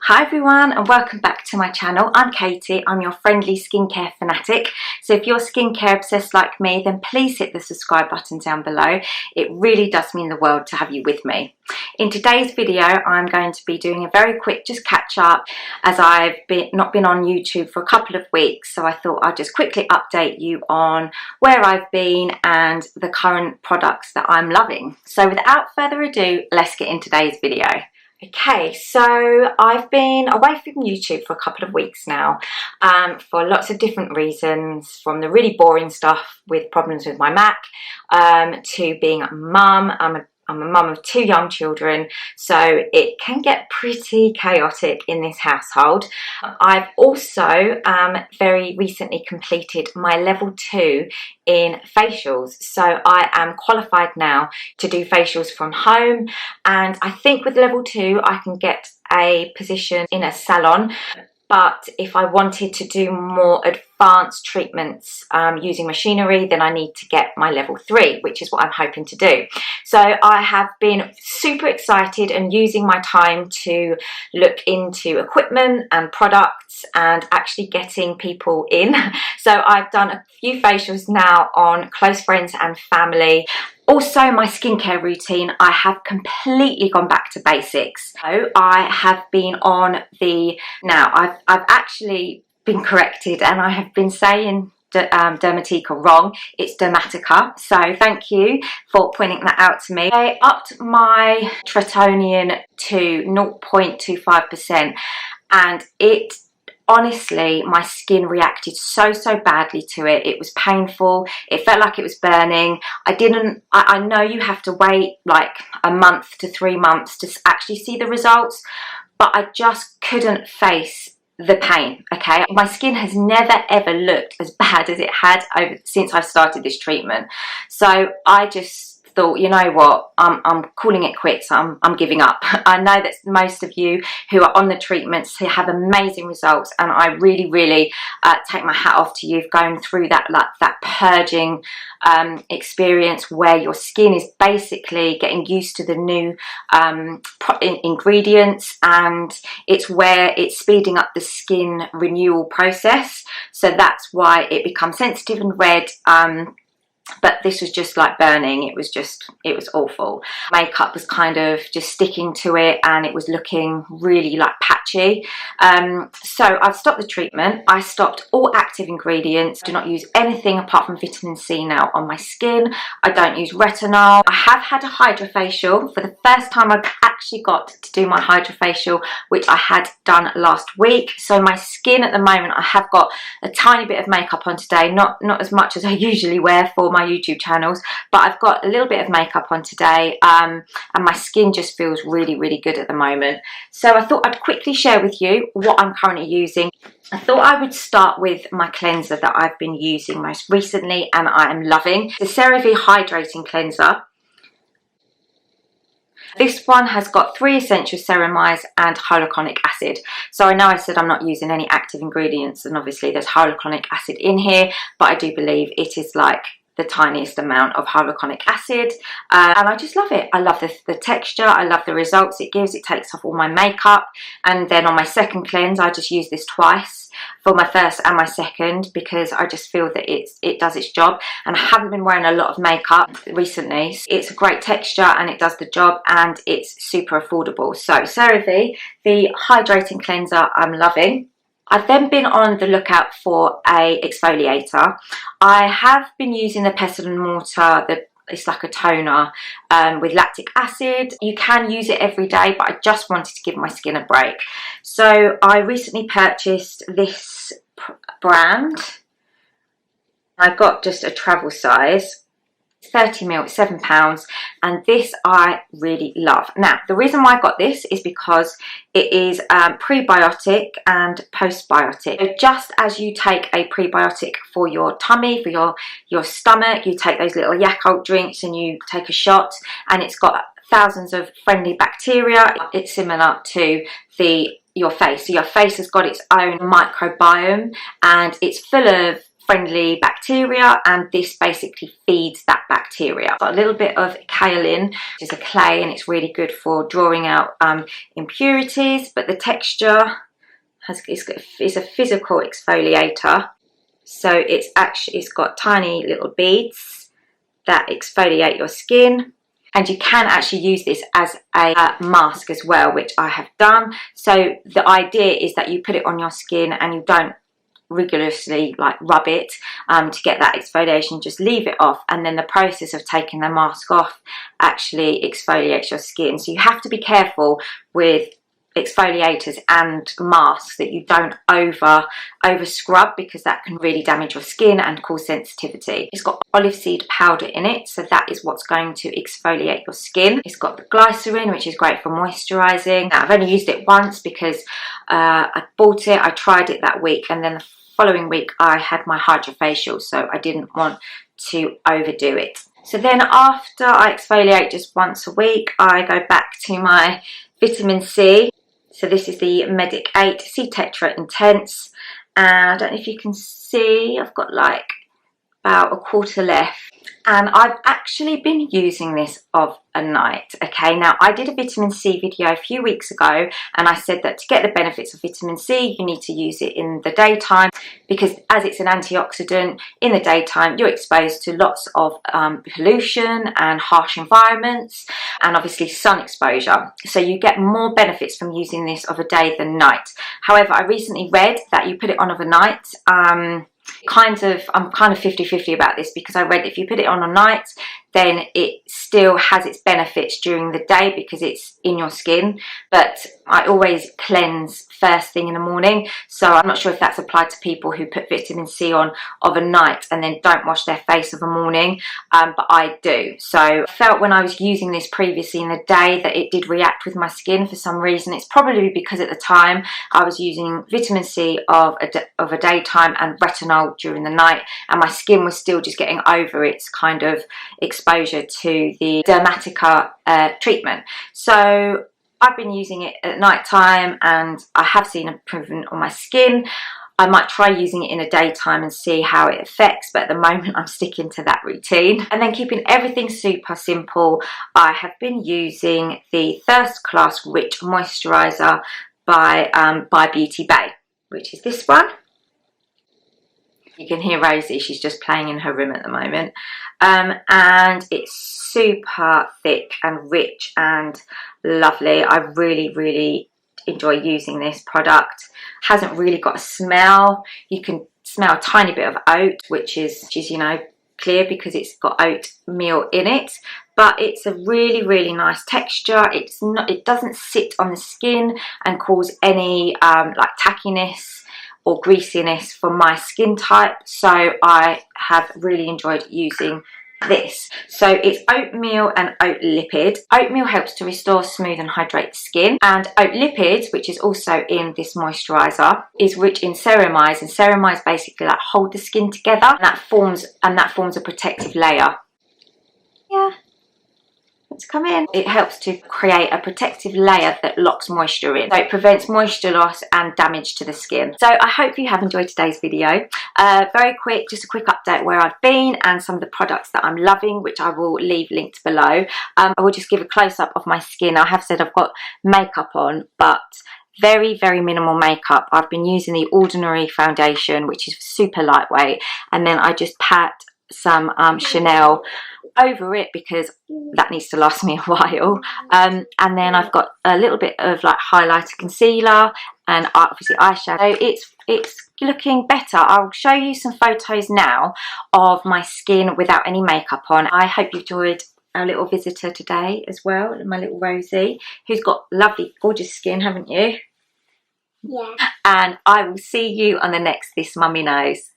Hi everyone and welcome back to my channel. I'm Katie, I'm your friendly skincare fanatic. So if you're skincare obsessed like me, then please hit the subscribe button down below. It really does mean the world to have you with me. In today's video, I'm going to be doing a very quick just catch up as I've not been on YouTube for a couple of weeks. So I thought I'd just quickly update you on where I've been and the current products that I'm loving. So without further ado, let's get into today's video. Okay, so I've been away from YouTube for a couple of weeks now for lots of different reasons, from the really boring stuff with problems with my Mac to being a mum. I'm a mum of 2 young children, so it can get pretty chaotic in this household. I've also very recently completed my level 2 in facials, so I am qualified now to do facials from home, and I think with level 2 I can get a position in a salon. But if I wanted to do more advanced treatments using machinery, then I need to get my level 3, which is what I'm hoping to do. So I have been super excited and using my time to look into equipment and products and actually getting people in. So I've done a few facials now on close friends and family. Also, my skincare routine, I have completely gone back to basics. So I have been on I've actually been corrected and I have been saying Dermatika wrong. It's Dermatika, so thank you for pointing that out to me. I upped my tretinoin to 0.25% and it honestly, my skin reacted so badly to it. It was painful. It felt like it was burning. I know you have to wait like a month to 3 months to actually see the results, but I just couldn't face the pain. Okay, my skin has never ever looked as bad as it had since I started this treatment. So I just thought, you know what, I'm calling it quits. I'm giving up. I know that most of you who are on the treatments have amazing results, and I really take my hat off to you for going through that purging experience where your skin is basically getting used to the new ingredients, and it's where it's speeding up the skin renewal process. So that's why it becomes sensitive and red. But this was just like burning. It was awful. Makeup was kind of just sticking to it and it was looking really like patchy. So I've stopped the treatment. I stopped all active ingredients. Do not use anything apart from vitamin C now on my skin. I don't use retinol. I have had a hydrofacial. For the first time I've actually got to do my hydrofacial, which I had done last week. So my skin at the moment, I have got a tiny bit of makeup on today, not as much as I usually wear for my YouTube channels, but I've got a little bit of makeup on today, and my skin just feels really good at the moment. So I thought I'd quickly share with you what I'm currently using. I thought I would start with my cleanser that I've been using most recently and I am loving, the CeraVe Hydrating Cleanser. This one has got 3 essential ceramides and hyaluronic acid. So I know I said I'm not using any active ingredients, and obviously there's hyaluronic acid in here, but I do believe it is like the tiniest amount of hyaluronic acid, and I just love it. I love the texture, I love the results it gives. It takes off all my makeup, and then on my second cleanse I just use this twice, for my first and my second, because I just feel that it does its job, and I haven't been wearing a lot of makeup recently. It's a great texture and it does the job, and it's super affordable. So CeraVe, the hydrating cleanser, I'm loving. I've then been on the lookout for a exfoliator. I have been using the pestle and mortar, it's like a toner with lactic acid. You can use it every day, but I just wanted to give my skin a break. So I recently purchased this brand. I got just a travel size. 30ml, £7, and this I really love. Now the reason why I got this is because it is prebiotic and postbiotic. So just as you take a prebiotic for your tummy, for your stomach, you take those little Yakult drinks and you take a shot, and it's got thousands of friendly bacteria. It's similar to your face. So your face has got its own microbiome, and it's full of friendly bacteria, and this basically feeds that bacteria. Got a little bit of kaolin, which is a clay, and it's really good for drawing out impurities, but the texture is a physical exfoliator. So it's got tiny little beads that exfoliate your skin. And you can actually use this as a mask as well, which I have done. So the idea is that you put it on your skin and you don't rigorously like rub it to get that exfoliation. Just leave it off, and then the process of taking the mask off actually exfoliates your skin. So you have to be careful with exfoliators and masks that you don't over scrub, because that can really damage your skin and cause sensitivity. It's got olive seed powder in it, so that is what's going to exfoliate your skin. It's got the glycerin, which is great for moisturizing. Now, I've only used it once because I bought it, I tried it that week, and then the following week I had my hydrofacial, so I didn't want to overdo it. So then after I exfoliate just once a week, I go back to my vitamin C. So this is the Medic 8 C-Tetra Intense, and I don't know if you can see, I've got like about a quarter left, and I've actually been using this of a night. Okay, now I did a vitamin C video a few weeks ago, and I said that to get the benefits of vitamin C you need to use it in the daytime, because as it's an antioxidant, in the daytime you're exposed to lots of pollution and harsh environments, and obviously sun exposure, so you get more benefits from using this of a day than night. However, I recently read that you put it on of a night, I'm kind of 50-50 about this, because I read if you put it on a night, then it still has its benefits during the day because it's in your skin, but I always cleanse first thing in the morning, so I'm not sure if that's applied to people who put vitamin C on of a night and then don't wash their face of a morning, but I do. So I felt when I was using this previously in the day that it did react with my skin for some reason. It's probably because at the time I was using vitamin C of a daytime and retinol during the night, and my skin was still just getting over its kind of exposure to the Dermatika treatment. So I've been using it at night time and I have seen improvement on my skin. I might try using it in the daytime and see how it affects, but at the moment I'm sticking to that routine. And then keeping everything super simple, I have been using the Thirst Class Rich Moisturiser by Beauty Bay, which is this one. You can hear Rosie, she's just playing in her room at the moment. And it's super thick and rich and lovely. I really enjoy using this product. Hasn't really got a smell. You can smell a tiny bit of oat, which is you know, clear because it's got oatmeal in it, but it's a really nice texture. It doesn't sit on the skin and cause any like tackiness or greasiness for my skin type, so I have really enjoyed using this. So it's oatmeal and oat lipid. Oatmeal helps to restore, smooth and hydrate the skin, and oat lipids, which is also in this moisturiser, is rich in ceramides, and ceramides basically like hold the skin together, and that forms a protective layer. Yeah. To come in. It helps to create a protective layer that locks moisture in, so it prevents moisture loss and damage to the skin. So I hope you have enjoyed today's video. Very quick, just a quick update where I've been and some of the products that I'm loving, which I will leave linked below. I will just give a close-up of my skin. I have said I've got makeup on, but very minimal makeup. I've been using the Ordinary foundation, which is super lightweight, and then I just pat some Chanel over it because that needs to last me a while, and then I've got a little bit of like highlighter, concealer, and obviously eyeshadow. It's looking better. I'll show you some photos now of my skin without any makeup on. I hope you enjoyed our little visitor today as well, my little Rosie, who's got lovely gorgeous skin, haven't you? Yeah. And I will see you on the next This Mummy Knows.